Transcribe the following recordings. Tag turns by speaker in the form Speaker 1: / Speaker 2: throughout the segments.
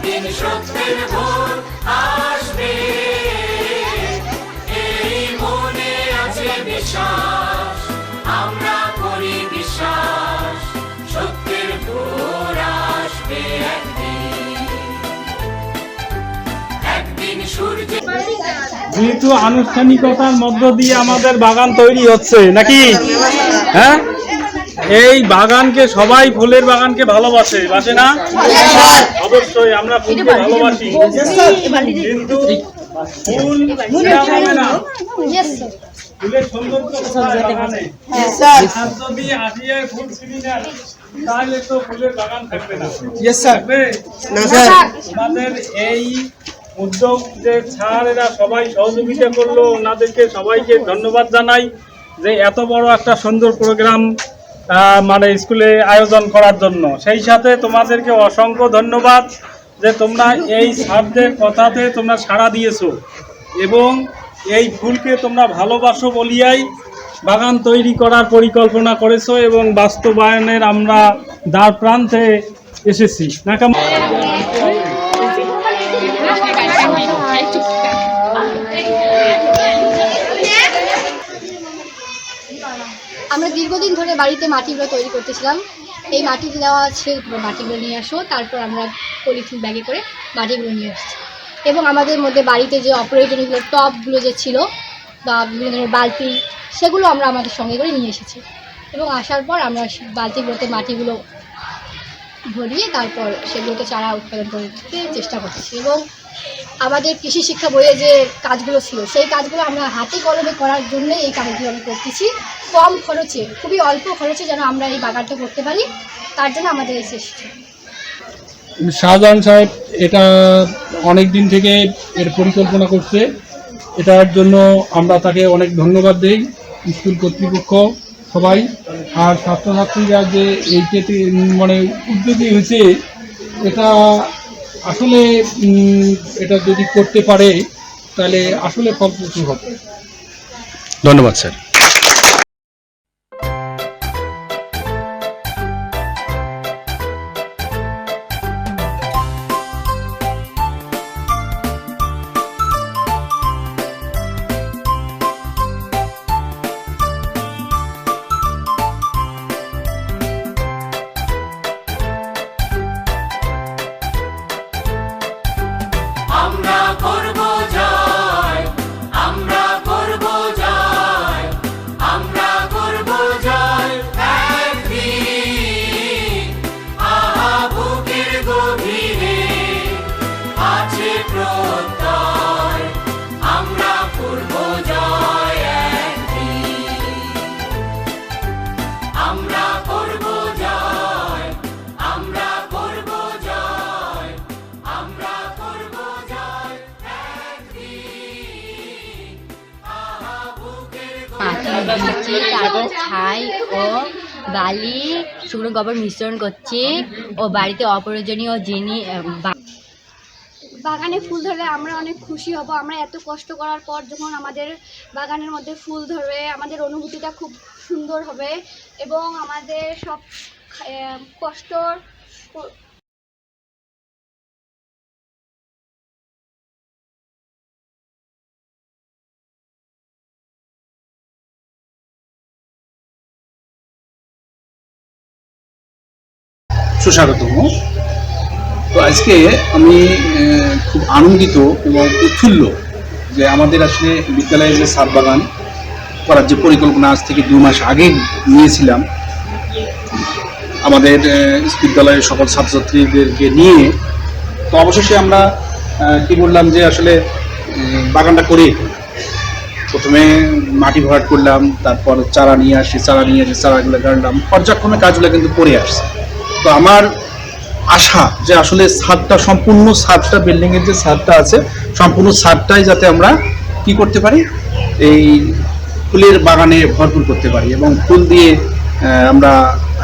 Speaker 1: একদিন সত্যের ভোর আসবে, এই মনে আছে বিশ্বাস, আমরা করি বিশ্বাস, সত্যের ভোর আসবে একদিন সূর্য।
Speaker 2: যেহেতু আনুষ্ঠানিকতার মধ্য দিয়ে আমাদের বাগান তৈরি হচ্ছে নাকি, হ্যাঁ, এই বাগানকে সবাই ফুলের বাগানকে ভালোবাসে, বাসে না? অবশ্যই আমরা ফুলকে ভালোবাসি, কিন্তু ফুল হবে না, ফুলের সৌন্দর্য বাগানে যদি আসিয়ে ফুল ছিনি নেন তাহলে তো ফুলের বাগান থাকবে না। আমাদের এই উদ্যোগ যে স্যার এরা সবাই সহযোগিতা করলো, ওনাদেরকে সবাইকে ধন্যবাদ জানাই যে এত বড় একটা সুন্দর প্রোগ্রাম মানে স্কুলে আয়োজন করার জন্য। সেই সাথে তোমাদেরকে অসংখ্য ধন্যবাদ যে তোমরা এই স্যারদের কথাতে তোমরা সাড়া দিয়েছো এবং এই ফুলকে তোমরা ভালোবাসো বলিয়াই বাগান তৈরি করার পরিকল্পনা করেছো এবং বাস্তবায়নের আমরা দ্বার প্রান্তে এসেছি না কেমন?
Speaker 3: আমরা দীর্ঘদিন ধরে বাড়িতে মাটিগুলো তৈরি করতেছিলাম। এই মাটি দেওয়া আছে, মাটিগুলো নিয়ে আসো, তারপর আমরা পলিথিন ব্যাগে করে মাটিগুলো নিয়ে আসছি এবং আমাদের মধ্যে বাড়িতে যে অপ্রয়োজনীয় টবগুলো যে ছিল বা বিভিন্ন ধরনের বালতি, সেগুলো আমরা আমাদের সঙ্গে করে নিয়ে এসেছি এবং আসার পর আমরা বালতিগুলোতে মাটিগুলো ভরিয়ে তারপর সেগুলোতে চারা উৎপাদন করতে চেষ্টা করছি এবং আমাদের কৃষি শিক্ষা বইয়ে যে কাজগুলো ছিল সেই কাজগুলো আমরা হাতে কলমে করার জন্য এই কাজগুলো আমরা করতেছি, কম খরচে, খুবই অল্প খরচে যেন আমরা এই বাগানটা করতে পারি, তার জন্য আমাদের এই চেষ্টা।
Speaker 4: শাহজাহান সাহেব এটা অনেক দিন থেকে এর পরিকল্পনা করছে, এটার জন্য আমরা তাকে অনেক ধন্যবাদ দেই, স্কুল কর্তৃপক্ষ সবাই। আর ছাত্রছাত্রীরা যে এইটাতে মানে উদ্যোগী হয়েছে, এটা আসলে এটা যদি করতে পারে তাহলে আসলে ফলপ্রসূ হবে।
Speaker 5: ধন্যবাদ স্যার।
Speaker 1: আমরা করব জয়, আমরা করব জয়, আমরা করব জয় একদিন। আহা বুকের গভীরে আছে প্রত্যয়, আমরা করব জয় একদিন। আমরা করব জয়, আমরা করব জয়, আমরা করব জয় একদিন। আহা বুকের
Speaker 6: মাটি দিচ্ছি, তারপর ছাই ও বালি শুকনো গোবর মিশ্রণ করছি ও বাড়িতে অপ্রয়োজনীয় জিনিস।
Speaker 3: বাগানে ফুল ধরলে আমরা অনেক খুশি হব। আমরা এত কষ্ট করার পর যখন আমাদের বাগানের মধ্যে ফুল ধরবে, আমাদের অনুভূতিটা খুব সুন্দর হবে এবং আমাদের সব কষ্টর
Speaker 7: সুস্বাগতম। তো আজকে আমি খুব আনন্দিত এবং উৎফুল্ল যে আমাদের আসলে বিদ্যালয়ের যে ছাদ বাগান করার যে পরিকল্পনা আজ থেকে 2 মাস আগে নিয়েছিলাম আমাদের বিদ্যালয়ের সকল ছাত্রছাত্রীদেরকে নিয়ে, তো অবশেষে আমরা কি বললাম যে আসলে বাগানটা করে প্রথমে মাটি ভরাট করলাম, তারপর চারা নিয়ে আসি, চারাগুলো গাড়লাম, পর্যায়ক্রমে কাজগুলো কিন্তু করে আসছে। তো আমার আশা যে আসলে ছাদটা, সম্পূর্ণ ছাদটা, বিল্ডিংয়ের যে ছাদটা আছে সম্পূর্ণ ছাদটাই যাতে আমরা কি করতে পারি, এই ফুলের বাগানে ভরপুর করতে পারি এবং ফুল দিয়ে আমরা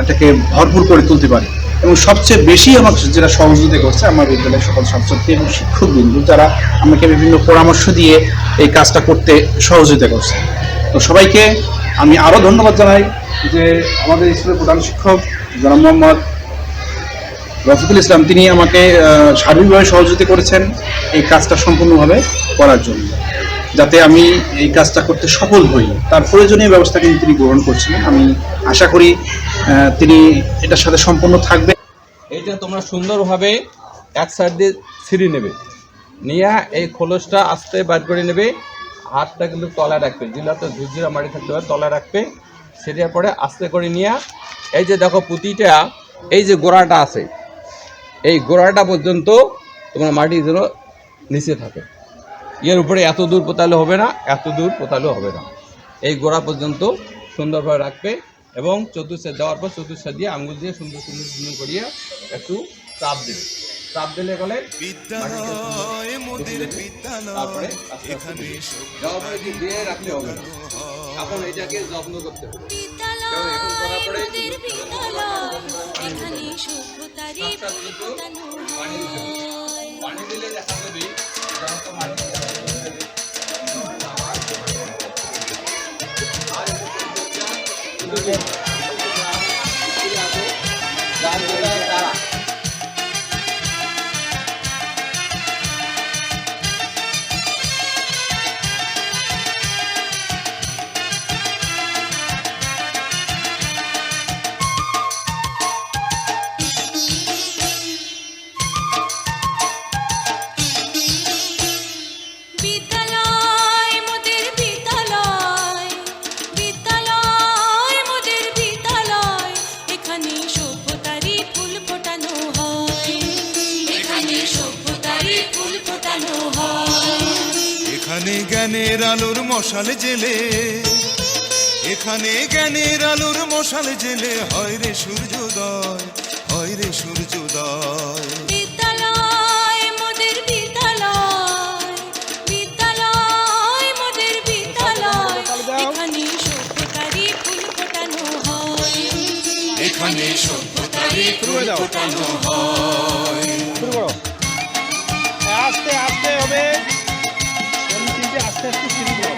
Speaker 7: এটাকে ভরপুর করে তুলতে পারি। এবং সবচেয়ে বেশি আমাকে যেটা সহযোগিতা করছে আমার বিদ্যালয়ের সকল ছাত্রছাত্রী এবং শিক্ষকবৃন্দ, যারা আমাকে বিভিন্ন পরামর্শ দিয়ে এই কাজটা করতে সহযোগিতা করছে। তো সবাইকে আমি আরও ধন্যবাদ জানাই যে আমাদের স্কুলের প্রধান শিক্ষক জনাব মোহাম্মদ রফিকুল ইসলাম, তিনি আমাকে সার্বিকভাবে সহযোগিতা করেছেন এই কাজটা সম্পূর্ণভাবে করার জন্য, যাতে আমি এই কাজটা করতে সফল হই। তার প্রয়োজনীয় ব্যবস্থা কিন্তু তিনি গ্রহণ করছিলেন। আমি আশা করি তিনি এটার সাথে সম্পূর্ণ থাকবে।
Speaker 8: এইটা তোমরা সুন্দরভাবে এক সাইড দিয়ে ছিঁড়ে নেবে, নিয়ে এই খোলসটা আস্তে বার করে নেবে, হাতটা কিন্তু তলায় রাখবে, জিলাতে ঝুরঝুরা মাটি থাকতে হবে, তলায় রাখবে। সেটার পরে আস্তে করে নিয়ে এই যে দেখো পুঁতিটা, এই যে গোড়াটা আছে, এই গোড়াটা পর্যন্ত তোমার মাটি যেন নিচে থাকে। এর উপরে এত দূর পোতালে হবে না, এত দূর পোতালেও হবে না, এই গোড়া পর্যন্ত সুন্দরভাবে রাখবে। এবং চতুর্থ দেওয়ার পর চতুর্থ দিয়ে আঙুল দিয়ে সুন্দর সুন্দর সুন্দর করিয়া একটু চাপ দেবে, চাপ দিলে গেলে তারপরে দেওয়ার পরে দিয়ে রাখলে হবে না। এখন এটাকে যত্ন করতে হবে। এখন করার পরে পানি দিলে দেখা যাবে তারা
Speaker 9: এখানে জ্ঞানের আলোর মশাল জেলে, এখানে জ্ঞানের আলোর মশাল জেলে হয় রে সূর্যোদয়, হয় রে সূর্যোদয়।
Speaker 1: বিদ্যালয় মোদের বিদ্যালয়, বিদ্যালয় মোদের বিদ্যালয়, এখানে সভ্যতারই ফুল ফোটানো হয়,
Speaker 9: এখানে সভ্যতারই ফুল ফোটানো হয়।
Speaker 2: আস্তে আস্তে হবে, আস্তে আস্তে সিঁড়ি দাও।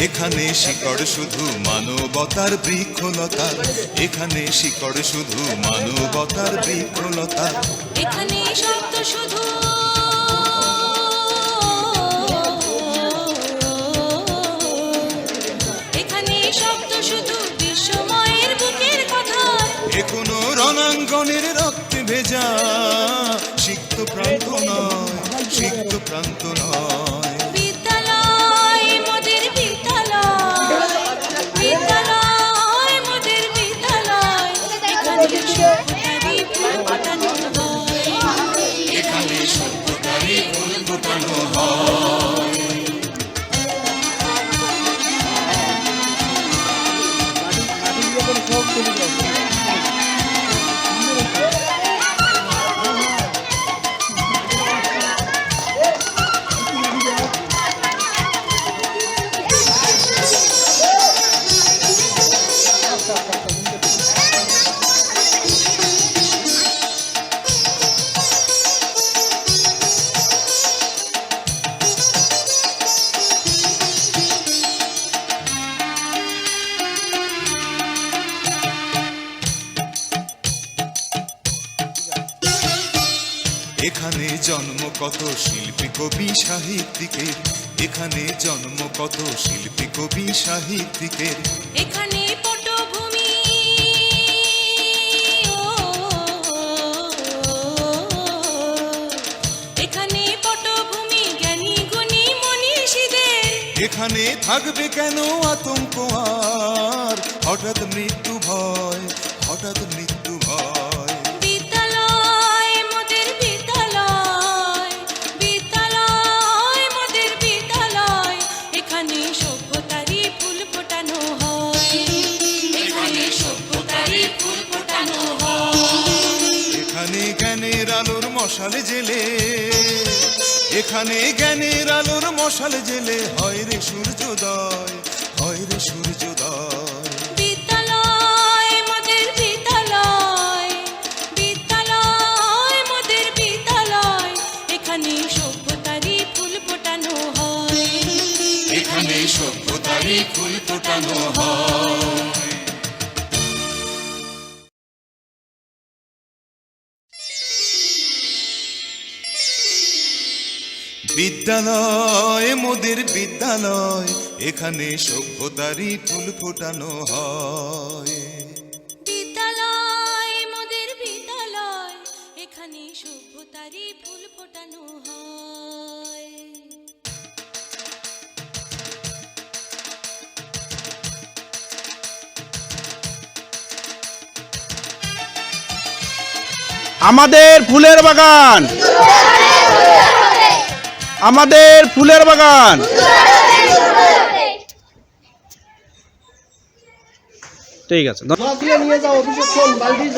Speaker 9: এখানে শিকড় শুধু মানবতার বৃক্ষলতার, এখানে শিকড় শুধু মানবতার বৃক্ষলতার,
Speaker 1: এখানে শব্দ শুধু এখানে শব্দ শুধু বিশ্বময়ের বুকের কথা,
Speaker 9: এখনো রণাঙ্গনের রক্তে ভেজা সিক্ত প্রান্ত নয়, সিক্ত প্রান্ত নয়।
Speaker 1: বিদ্যালয় মোদের বিদ্যালয়, বিদ্যালয় মোদের বিদ্যালয়, এখানে সভ্যতারই ফুল ফোটানো হয়,
Speaker 9: এখানে সভ্যতারই ফুল ফোটানো হয়। এখানে জন্ম কত শিল্পী কবি সাহিত্যিকের, এখানে জন্ম কত শিল্পী কবি সাহিত্যিকের,
Speaker 1: এখানে পটভূমি এখানে পটভূমি জ্ঞানী গুণী মনীষীদের,
Speaker 9: এখানে থাকবে কেন আতঙ্ক আর হঠাৎ মৃত্যু ভয়, হঠাৎ মৃত্যু ভয়।
Speaker 1: বিদ্যালয় মোদের বিদ্যালয়, বিদ্যালয় মোদের বিদ্যালয়, এখানে সভ্যতারই ফুল ফোটানো হয়,
Speaker 9: মশাল জেলে, এখানে জ্ঞানের আলোর মশাল জেলে হয় রে সূর্যোদয়, হয় রে সূর্যোদয়।
Speaker 1: বিদ্যালয় মোদের বিদ্যালয়, বিদ্যালয় মোদের বিদ্যালয়, এখানে সভ্যতারই ফুল ফোটানো হয়,
Speaker 9: এখানে সভ্যতারই ফুল ফোটানো হয়। বিদ্যালয় মোদের বিদ্যালয়, এখানে সভ্যতারই ফুল ফোটানো হয়,
Speaker 1: বিদ্যালয় মোদের বিদ্যালয়, এখানে সভ্যতারই ফুল ফোটানো হয়।
Speaker 7: আমাদের ফুলের বাগান, আমাদের ফুলের বাগান। ঠিক আছে।
Speaker 10: নিয়ে যাও অভিযোগ বালতি